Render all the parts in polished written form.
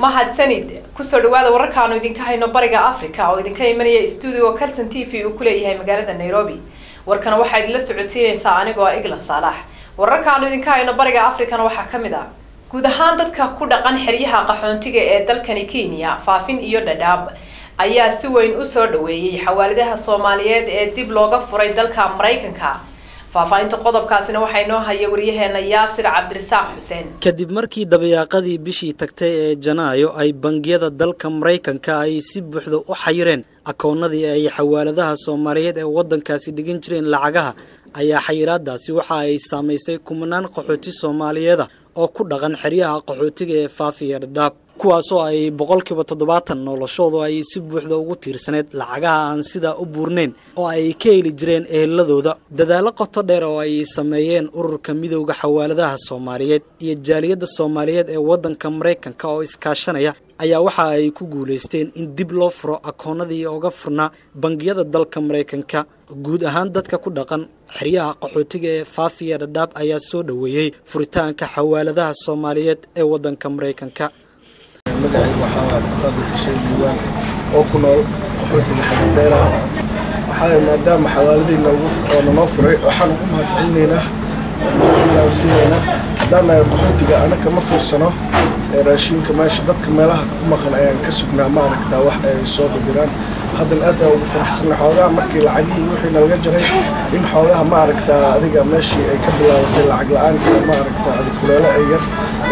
mahadsanid kusoo dhawaada wararkaanu idinka hayno bariga Afrika oo idinka imanaya studio Kalsan TV uu ku leeyahay magaalada Nairobi warkana waxa idin la socotiinaysaa anigoo Igla Saalax wararkaanu idinka hayno bariga Afrika waxa kamid ah guud ahaan dadka ku dhaqan xiriyaha qaxoontiga ee dalkani Kenya faafin iyo Dadaab ayaa si weyn u soo dhaweeyay xawaaladaha Soomaaliyeed ee dib looga furay dalka Mareykanka faafaynta qodobkaasina waxay noo hayay wariyaheena Yaasir Cabdirasaaq Xuseen kadib markii dabayaaqadii bishii tagtay ee Janaayo ay bangiyada dalka Mareykanka ay si buuxda u xayireen akoonnadii ay xawaaladaha Soomaaliyeed ee wadankaasi dhigin jireen lacagaha ayaa xayiraadaasi waxa ay saameysay kumanaan qaxooti Soomaaliyeed oo ku dhaqan xiriyaha qaxootiga ee faafiya Dadaab kuwaasoo ay 70% noloshoodu ay si buuxda ugu tiirsaneed lacagaha aan sida u buurneyn oo ay ka heli jireen eheladooda dadaalo qoto dheer oo ay sameeyeen ururka midowga xawaaladaha Soomaaliyeed iyo jaaliyadda Soomaaliyeed ee wadanka Mareykanka oo iskaashanaya ayaa waxa ay ku guuleysteen in dib loo furo akoonnadii uga furnaa bangiyada dalka Mareykanka guud ahaan dadka ku dhaqan xiriyaha qaxootiga ee faafiya Dadaab ayaa soo dhaweeyay furitaanka xawaaladaha Soomaaliyeed ee wadanka Mareykanka magacaygu waxaa Qadir Xuseen Diiwaan oo ku nool qaxootiga Xabeera waxaa maadaama xawaaladayna noo furay waxaan ugu mahadcelinaynaa inaan siinayna haddana qaxootiga anaka ma fiirsano raashinka meesha dadka meelaha ku maqan ayaan ka sugnaa ma aragtaa wax ay soo diraan haddana aad aan ugu faraxsanahay xoogaa markii lacagii wixii naga jaray in xoogaa ma aragtaa adiga meeshii ay ka bilaabatay lacag la'aan ma aragtaa adiga kuleelo ay yar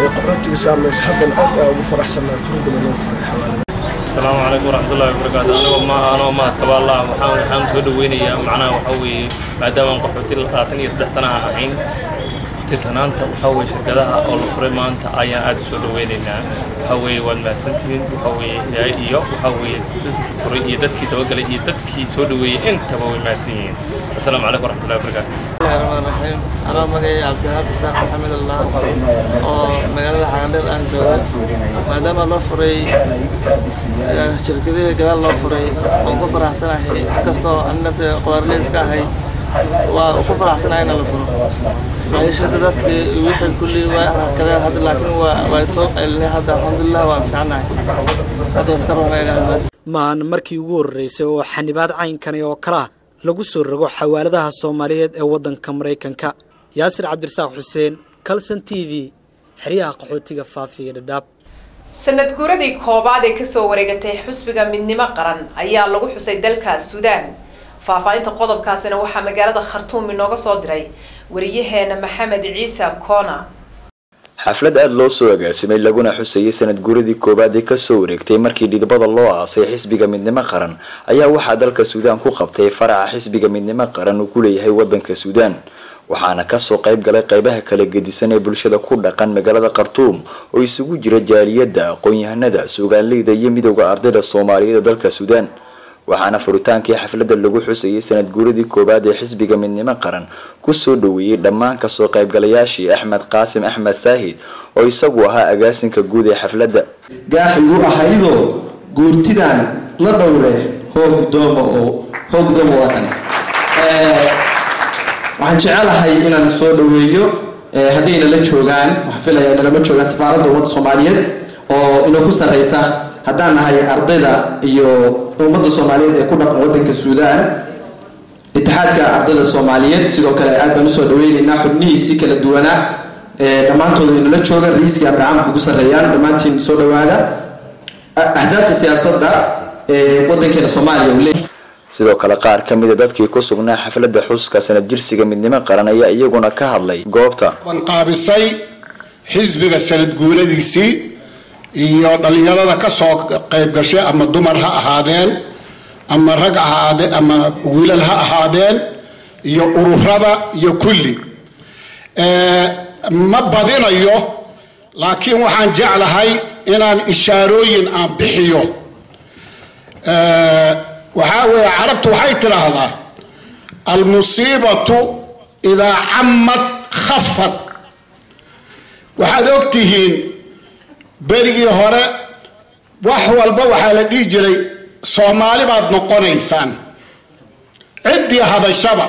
ee qaxootiga saameys haddana aad aan ugu faraxsanahay furdada loo furay xawaalada السلام عليكم ورحمة الله وبركاته أنا ما أتكلم الله محمد سود ويني معناه وحوي بعد ما قحوت القاتني يصدق سنة الحين ترسنان وحوي شركتها أو الفريمان تأيان عاد سود ويننا وحوي والماتنتين وحوي يا وحوي فري يدك توجل يدك سود وين أنت وحوي ماتين السلام عليكم ورحمة الله وبركاته. بسم الله الرحمن الرحيم أنا مجيء عبد الوهاب بساق محمد الله مجال الحياة الآن ما دام الله فري شركتي قال الله فري وكفر أحسن هي كستو الناس قرار ليس كهي وكفر أحسن هنا الفرو معيش هذا ويحل كل وكذا هذا لكن ويسوق اللي هذا الحمد لله وانفعنا هذا يسكره ما مركي يقول رئيس وحنبات عين كان يوكله lagu soo rogo xawaaladaha Soomaaliyeed ee wadanka Mareykanka Yaasir Cabdirasaaq Xuseen Kalsan TV xiriyaha qaxootiga faafiya Dadaab sanad guuradii koobaad ee ka soo wareegatay xusbiga midnimo qaran ayaa lagu xusay dalka Suudaan faafaynta qodobkaasina waxa magaalada Khartoum inooga soo diray wariyaheena Maxamed Ciise Koona xaflad aad loo soo agaasimay laguna xusayay sanad guuradii koobaad ee ka soo wareegtay markii dhidbada loo aasay xisbiga midnimo qaran ayaa waxa dalka Suudaan ku qabtay faraca xisbiga midnimo qaran uu ku leeyahay wadanka Suudaan waxaana ka soo qayb galay qaybaha kala gedisan ee bulshada ku dhaqan magaalada Khartoum oo isugu jira jaaliyadda aqoon-yahanada suugaanleyda iyo midowga ardayda Soomaaliyeed ee dalka Suudaan waxaana furitaankii xafladda lagu xusayay sanad guuradii koobaad ee xisbiga midnimo qaran ku soo dhaweeyay dhammaan ka soo qaybgalayaashii Axmed Qaasim Axmed Saahid oo isagu ahaa agaasinka guud ee xafladda gaaxigu ahaydo guurtidan la dhowre hoogdoomo wadan waxaan jecelahay inaan soo dhaweeyo hadayna la joogaan wax filayaa inaan la joogaan safaaradda waddanka Soomaaliyeed oo inoo ku sareysa haddaan nahay ardayda iyo ummadda Soomaaliyeed ee ku dhaqan wadanka Suudaan itixaadka ardayda Soomaaliyeed sidoo kale aad baan u soo dhaweynaynaa xubnihiisa kala duwana dhamaantood inala jooga raiiska Abraham ugu sareeyaan dhamaantiin soo dhawaada ahdaafta siyaasadda ee wadanka Soomaaliya sidoo kale qaar ka mid ah dadkii ku sugnaa xafladda xuska sanad jirsiga midnimo qaran ayaa iyaguna ka hadlay goobta qaabisay xisbiga sanad guuradiisii iyo dhalinyarada ka soo qayb gashay ama dumar ha ahaadeen ama rag ahaadeen ama wiilal ha ahaadeen iyo ururada iyo kulli ma badinayo laakiin waxaan jeclahay inaan ishaarooyin aan bixiyo waxa weeye carabtu waxay tiraahdaa almusiibatu idaa cammat khaffat waxaad ogtihiin berigii hore wax walba waxaa la dhihi jiray Soomaali baad noqonaysaan ciddii hadashaba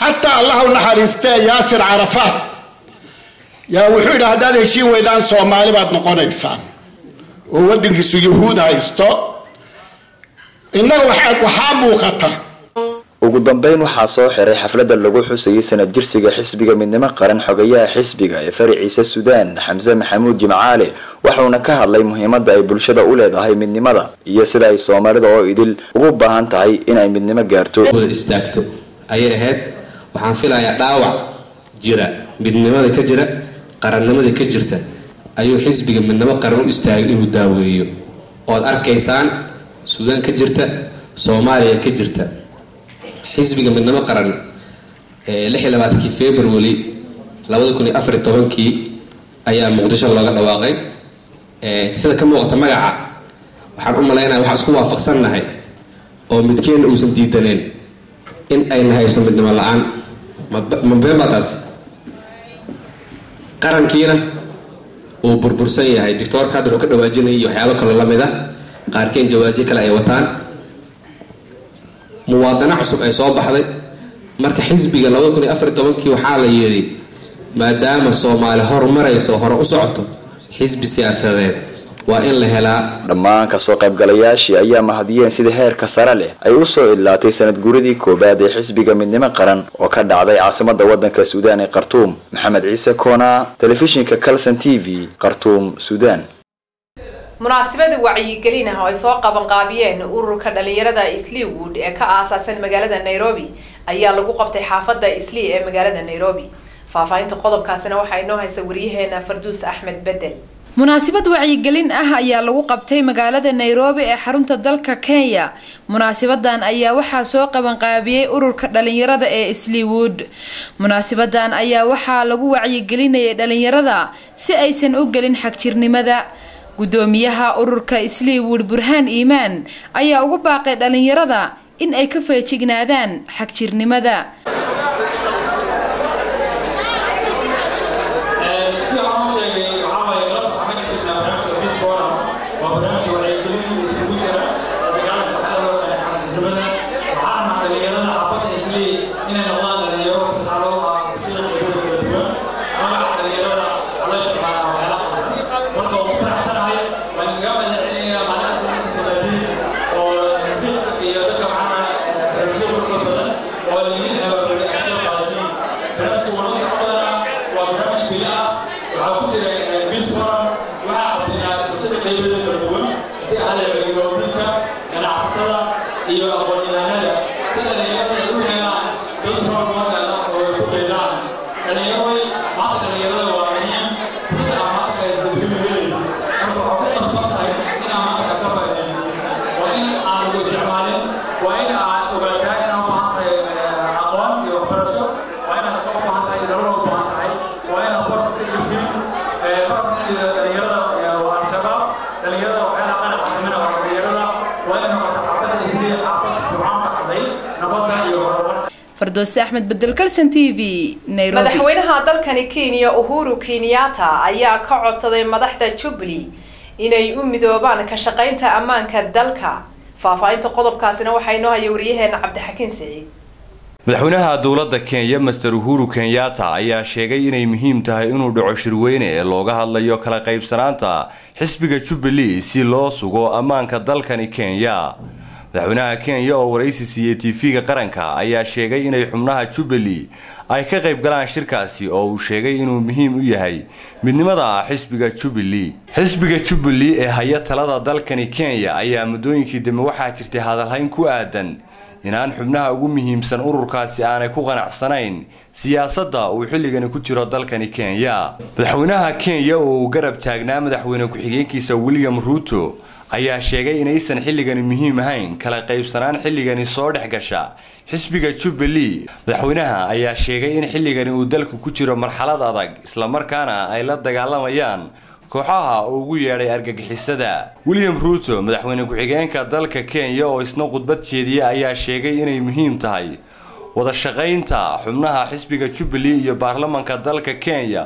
xataa Allah u naxariistay Yaasir Carafaat yaa wuxuu yidhi haddaad heshiin weydaan Soomaali baad noqonaysaan waddankiisu yuhuud haysto innaga waxaa muuqata. ugu dambeyn waxaa soo xiray xafladda lagu xusayay sanad jirsiga xisbiga midnimo qaran xogayaha xisbiga ee fariiciisa Suudaan Xamse Maxamuud Jimcaale waxaana ka hadlay muhiimadda ay bulshada u leedahay midnimada iyo sida ay Soomaalida oo idil ugu baahan tahay in ay midnimo gaarto istaagto ayay ahayd. waxaan filayaa dhaawac jira midnimada ka jira qarannimada ka jirta ayuu xisbiga midnimo qaran u istaagay inuu daaweeyo oo arkaysaan Suudaan ka jirta Soomaaliya ka jirta xisbiga midnimo qaran 26 February 2014 ayaa Muqdisho looga dhawaaqay sida ka muuqata magaca waxaan u maleynayaa waxa isku waafaqsanahay oo midkeen uusan diidaneen in ay nahayso midnimo la'aan ma beemataas qarankiina uu burbursan yahay doctor Kadir oo ka dhawaajinay waxyaabo kale la mid ah qaarkeen jawaasi kale ay wataan muwaadana cusub ay soo baxday marka xisbiga 2014 waxaa la yiri maadaama Soomaali horumarayso hore u socoto xisbi siyaasadeed waa in la helaa. dhammaan ka soo qaybgalayaashii ayaa mahadiyeen sida heerka sare leh ay u soo idlaatay sanad guuridii koobaad ee xisbiga midnimo qaran oo ka dhacday caasimadda waddanka Suudaan ee Khartoum. Maxamed Ciise Koona, telefishinka Kalsan TV, Khartoum, Suudaan. munaasabada wacyigelin ah oo ay soo qaban qaabiyeen ururka dhalinyarada Isliiwood ee ka aasaasan magaalada Nairobi ayaa lagu qabtay xaafadda Islii ee magaalada Nairobi. faafahinta qodobkaasina waxay noo haysaa wariyaheena Farduus Axmed Bedel. munaasabad wacyigelin ah ayaa lagu qabtay magaalada Nairobi ee xarunta dalka Kenya. munaasabadan ayaa waxaa soo qaban qaabiyay ururka dhalinyarada ee Isliiwood. munaasabadan ayaa waxaa lagu wacyigelinayay dhalinyarada si aysan u galin xagjirnimada. gudoomiyaha ururka Isliiwood Burhaan Iimaan ayaa ugu baaqay dhalinyarada in ay ka feejignaadaan xagjirnimada. Fardoos Axmed Bedel, Kalsan TV, Nairobi. madaxweynaha dalkani Kenya Uhuru Kenyatta ayaa ka codsaday madaxda Jubilee inay u midoobaan ka shaqaynta ammaanka dalka. faafahinta qodobkaasina waxay noo hayay wariyaheena Cabdixakiin Saciid. madaxweynaha dowladda Kenya Mr Uhuru Kenyatta ayaa sheegay inay muhiim tahay inuu dhaco shirweyne ee looga hadlayo kala qaybsanaanta xisbiga Jubilee si loo sugo ammaanka dalkani Kenya. madaxweynaha Kenya oo waraysi siiyay TV-ga qaranka ayaa sheegay inay xubnaha Jubilee ay ka qayb galaan shirkaasi oo uu sheegay inuu muhiim u yahay midnimada xisbiga Jubilee. xisbiga Jubilee ee haya talada dalkani Kenya ayaa muddooyinkii dambe waxaa jirtay hadalhayn ku aadan inaan xubnaha ugu muhiimsan ururkaasi aanay ku qanacsanayn siyaasadda uu xilligani ku jiro dalkani Kenya. madaxweynaha Kenya oo garab taagnaa madaxweyne ku-xigeenkiisa William Ruto ayaa sheegay inaysan xilligani muhiim ahayn kala qaybsanaan xilligani soo dhex gasha xisbiga Jubilee. madaxweynaha ayaa sheegay in xilligani uu dalku ku jiro marxalad adag isla markaana ay la dagaalamayaan kooxaha ugu yeedhay argagixisada. William Ruto madaxweyne ku-xigeenka dalka Kenya oo isna khudbad jeediyay ayaa sheegay inay muhiim tahay wada shaqaynta xubnaha xisbiga Jubilee iyo baarlamaanka dalka Kenya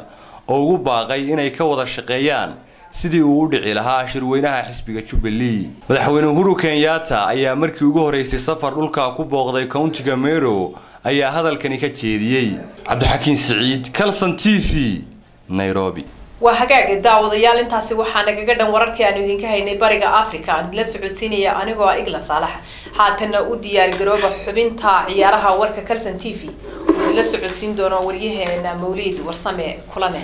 oo ugu baaqay inay ka wada shaqeeyaan sidii uu u dhici lahaa shirweynaha xisbiga Jubilee. madaxweyne Uhuru Kenyatta ayaa markii ugu horeysay safar dhulka ku booqday countiga Meru ayaa hadalkani ka jeediyay. Cabdixakiin Saciid, Kalsan TV, Nairobi. waa hagaag daawadayaal intaasi waxaa nagaga dhan wararkii aan idinka haynay bariga Afrika aan la socodsiinaya anigoo ah Igla Saalax haatana u diyaar garooba xubinta ciyaaraha warka Kalsan TV oo la socodsiin doona wariyaheena Mawlid Warsame Kulane